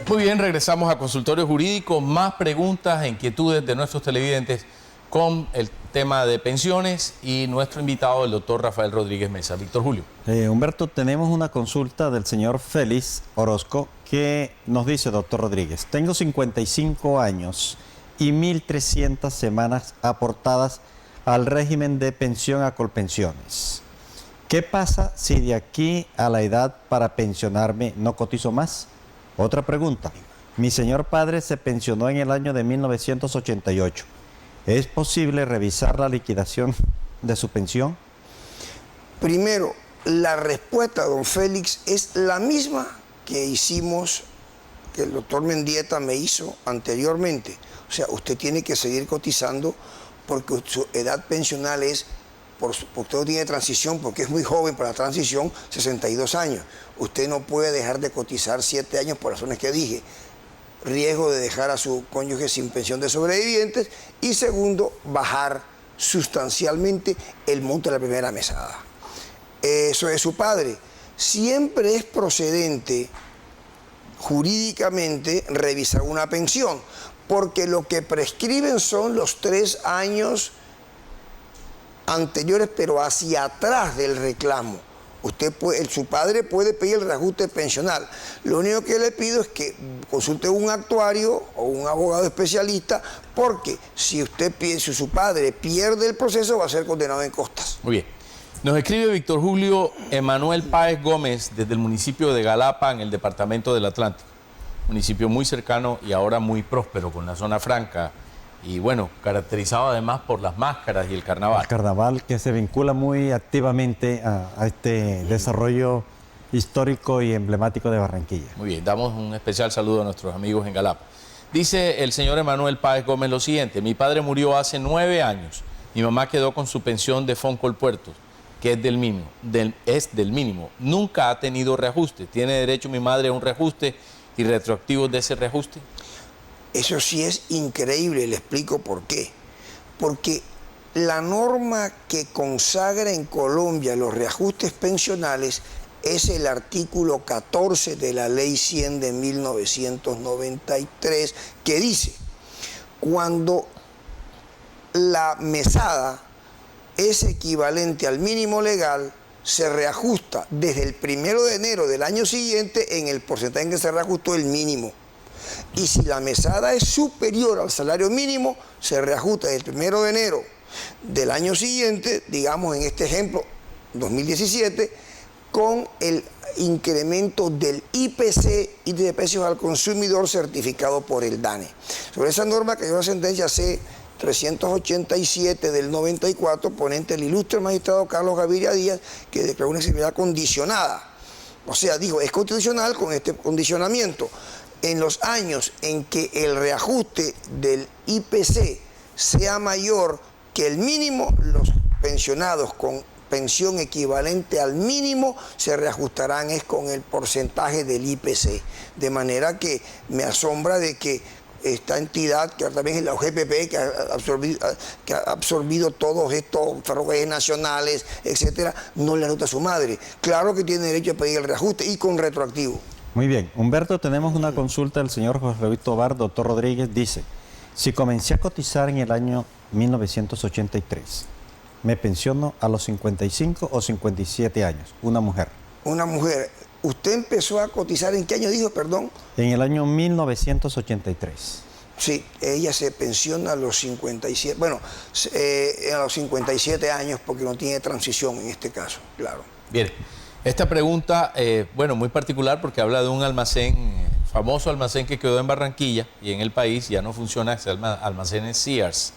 Muy bien, regresamos a Consultorio Jurídico. Más preguntas e inquietudes de nuestros televidentes con el tema de pensiones y nuestro invitado, el doctor Rafael Rodríguez Mesa. Víctor Julio. Humberto, tenemos una consulta del señor Félix Orozco que nos dice, doctor Rodríguez, tengo 55 años y 1.300 semanas aportadas al régimen de pensión a Colpensiones. ¿Qué pasa si de aquí a la edad para pensionarme no cotizo más? Otra pregunta. Mi señor padre se pensionó en el año de 1988. ¿Es posible revisar la liquidación de su pensión? Primero, la respuesta, don Félix, es la misma que hicimos, que el doctor Mendieta me hizo anteriormente. O sea, usted tiene que seguir cotizando porque su edad pensional es, porque usted no tiene transición, porque es muy joven para la transición, 62 años. Usted no puede dejar de cotizar 7 años por razones que dije. Riesgo de dejar a su cónyuge sin pensión de sobrevivientes y segundo, bajar sustancialmente el monto de la primera mesada. Eso es su padre. Siempre es procedente jurídicamente revisar una pensión, porque lo que prescriben son los 3 años anteriores, pero hacia atrás del reclamo. Su padre puede pedir el reajuste pensional. Lo único que le pido es que consulte un actuario o un abogado especialista, porque si su padre pierde el proceso, va a ser condenado en costas. Muy bien. Nos escribe Víctor Julio Emanuel Páez Gómez desde el municipio de Galapa, en el departamento del Atlántico. Municipio muy cercano y ahora muy próspero, con la zona franca. Y bueno, caracterizado además por las máscaras y el carnaval. El carnaval que se vincula muy activamente a este desarrollo histórico y emblemático de Barranquilla. Muy bien, damos un especial saludo a nuestros amigos en Galapa. Dice el señor Emanuel Páez Gómez lo siguiente: mi padre murió hace 9 años. Mi mamá quedó con su pensión de Foncolpuerto, que es del mínimo. Nunca ha tenido reajuste. ¿Tiene derecho mi madre a un reajuste y retroactivos de ese reajuste? Eso sí es increíble, le explico por qué. Porque la norma que consagra en Colombia los reajustes pensionales es el artículo 14 de la Ley 100 de 1993, que dice: cuando la mesada es equivalente al mínimo legal, se reajusta desde el 1 de enero del año siguiente en el porcentaje en que se reajustó el mínimo. Y si la mesada es superior al salario mínimo, se reajusta desde el 1 de enero del año siguiente, digamos en este ejemplo, 2017, con el incremento del IPC, Índice de Precios al Consumidor, certificado por el DANE. Sobre esa norma que dio la sentencia C-387 del 94, ponente el ilustre magistrado Carlos Gaviria Díaz, que declaró una exigibilidad condicionada. O sea, dijo, es constitucional con este condicionamiento. En los años en que el reajuste del IPC sea mayor que el mínimo, los pensionados con pensión equivalente al mínimo se reajustarán con el porcentaje del IPC. De manera que me asombra de que esta entidad, que también es la OGPP, que ha absorbido todos estos ferrocarriles nacionales, etcétera, no le anota a su madre. Claro que tiene derecho a pedir el reajuste y con retroactivo. Muy bien. Humberto, tenemos una consulta del señor José Luis Tobar, doctor Rodríguez. Dice: si comencé a cotizar en el año 1983, ¿me pensiono a los 55 o 57 años? Una mujer. Una mujer. ¿Usted empezó a cotizar en qué año dijo, perdón? En el año 1983. Sí, ella se pensiona a los 57, bueno, a los 57 años, porque no tiene transición en este caso, claro. Bien. Esta pregunta, bueno, muy particular porque habla de un almacén, famoso almacén que quedó en Barranquilla y en el país ya no funciona, se llama almacenes Sears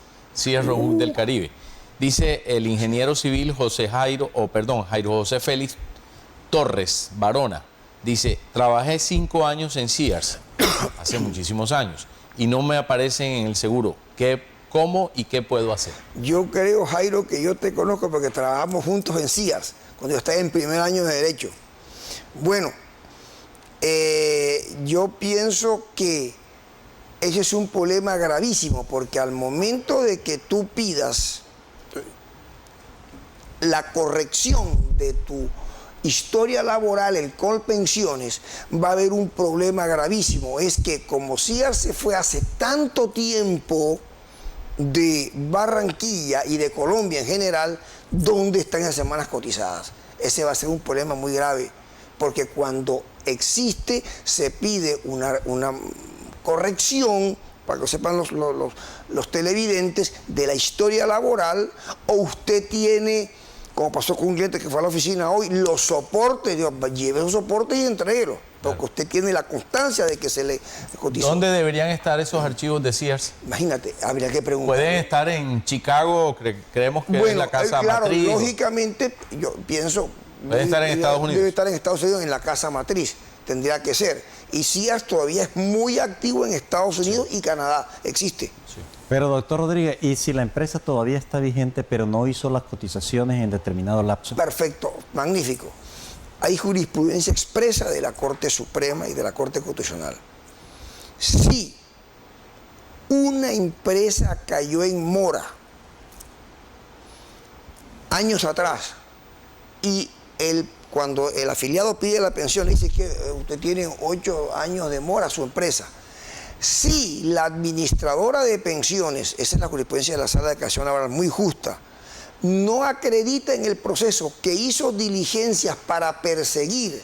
Roebuck del Caribe. Dice el ingeniero civil Jairo José Félix Torres Barona, dice: trabajé 5 años en Sears, hace muchísimos años, y no me aparecen en el seguro. ¿Cómo y qué puedo hacer? Yo creo, Jairo, que yo te conozco porque trabajamos juntos en Sears, cuando yo estaba en primer año de Derecho. Bueno, yo pienso que ese es un problema gravísimo, porque al momento de que tú pidas la corrección de tu historia laboral, el Colpensiones, va a haber un problema gravísimo. Es que como Sears se fue hace tanto tiempo de Barranquilla y de Colombia en general, ¿dónde están las semanas cotizadas? Ese va a ser un problema muy grave, porque cuando existe se pide una corrección, para que lo sepan los televidentes, de la historia laboral, o usted tiene, como pasó con un cliente que fue a la oficina hoy, los soportes, lleve esos soportes y entréguelos, porque usted tiene la constancia de que se le cotizó. ¿Dónde deberían estar esos archivos de Sears? Imagínate, habría que preguntar. ¿Pueden estar en Chicago? Creemos que es la casa claro, matriz. lógicamente, yo pienso... Debe estar en Estados Unidos. Debe estar en Estados Unidos, en la casa matriz, tendría que ser. Y Sears todavía es muy activo en Estados Unidos y Canadá, existe. Sí. Pero doctor Rodríguez, ¿y si la empresa todavía está vigente pero no hizo las cotizaciones en determinado lapso? Perfecto, magnífico. Hay jurisprudencia expresa de la Corte Suprema y de la Corte Constitucional. Si una empresa cayó en mora años atrás y cuando el afiliado pide la pensión, le dice que usted tiene 8 años de mora su empresa. Si la administradora de pensiones, esa es la jurisprudencia de la Sala de Casación Laboral, muy justa, no acredita en el proceso que hizo diligencias para perseguir,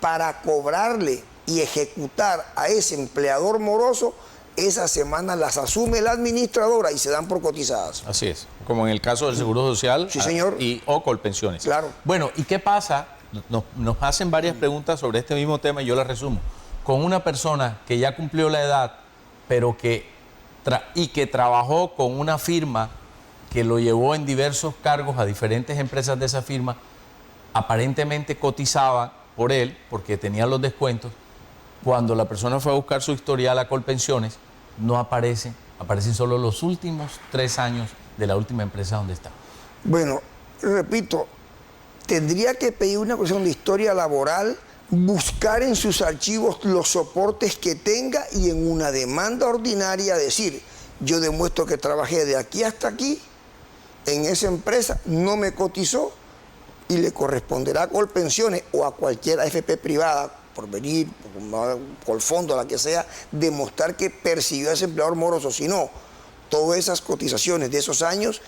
para cobrarle y ejecutar a ese empleador moroso, esas semanas las asume la administradora y se dan por cotizadas. Así es, como en el caso del Seguro Social. Sí, señor. O Colpensiones. Claro. Bueno, ¿y qué pasa? Nos hacen varias preguntas sobre este mismo tema y yo las resumo. Con una persona que ya cumplió la edad, pero que trabajó con una firma que lo llevó en diversos cargos a diferentes empresas de esa firma, aparentemente cotizaba por él, porque tenía los descuentos. Cuando la persona fue a buscar su historial a Colpensiones, no aparecen solo los últimos 3 años de la última empresa donde está. Bueno, repito, tendría que pedir una cuestión de historia laboral, buscar en sus archivos los soportes que tenga y en una demanda ordinaria decir, yo demuestro que trabajé de aquí hasta aquí, en esa empresa no me cotizó y le corresponderá a Colpensiones o a cualquier AFP privada, por venir, por fondo, la que sea, demostrar que percibió a ese empleador moroso. Si no, todas esas cotizaciones de esos años,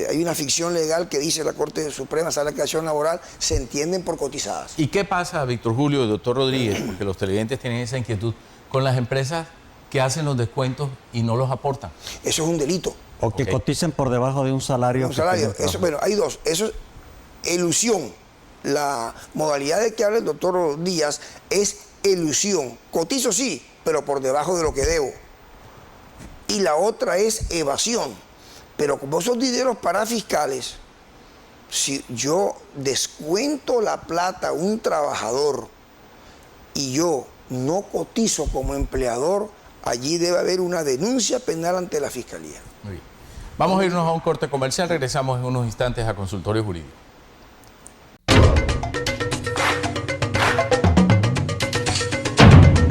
hay una ficción legal que dice la Corte Suprema, Sala de Casación Laboral, se entienden por cotizadas. ¿Y qué pasa, Víctor Julio y doctor Rodríguez, porque los televidentes tienen esa inquietud, con las empresas que hacen los descuentos y no los aportan? Eso es un delito. O que coticen por debajo de un salario. Un salario. Eso, bueno, hay dos. Eso es elusión. La modalidad de que habla el doctor Díaz es elusión. Cotizo sí, pero por debajo de lo que debo. Y la otra es evasión. Pero como esos dineros parafiscales, si yo descuento la plata a un trabajador y yo no cotizo como empleador, allí debe haber una denuncia penal ante la Fiscalía. Muy bien. Vamos a irnos a un corte comercial, regresamos en unos instantes a Consultorio Jurídico.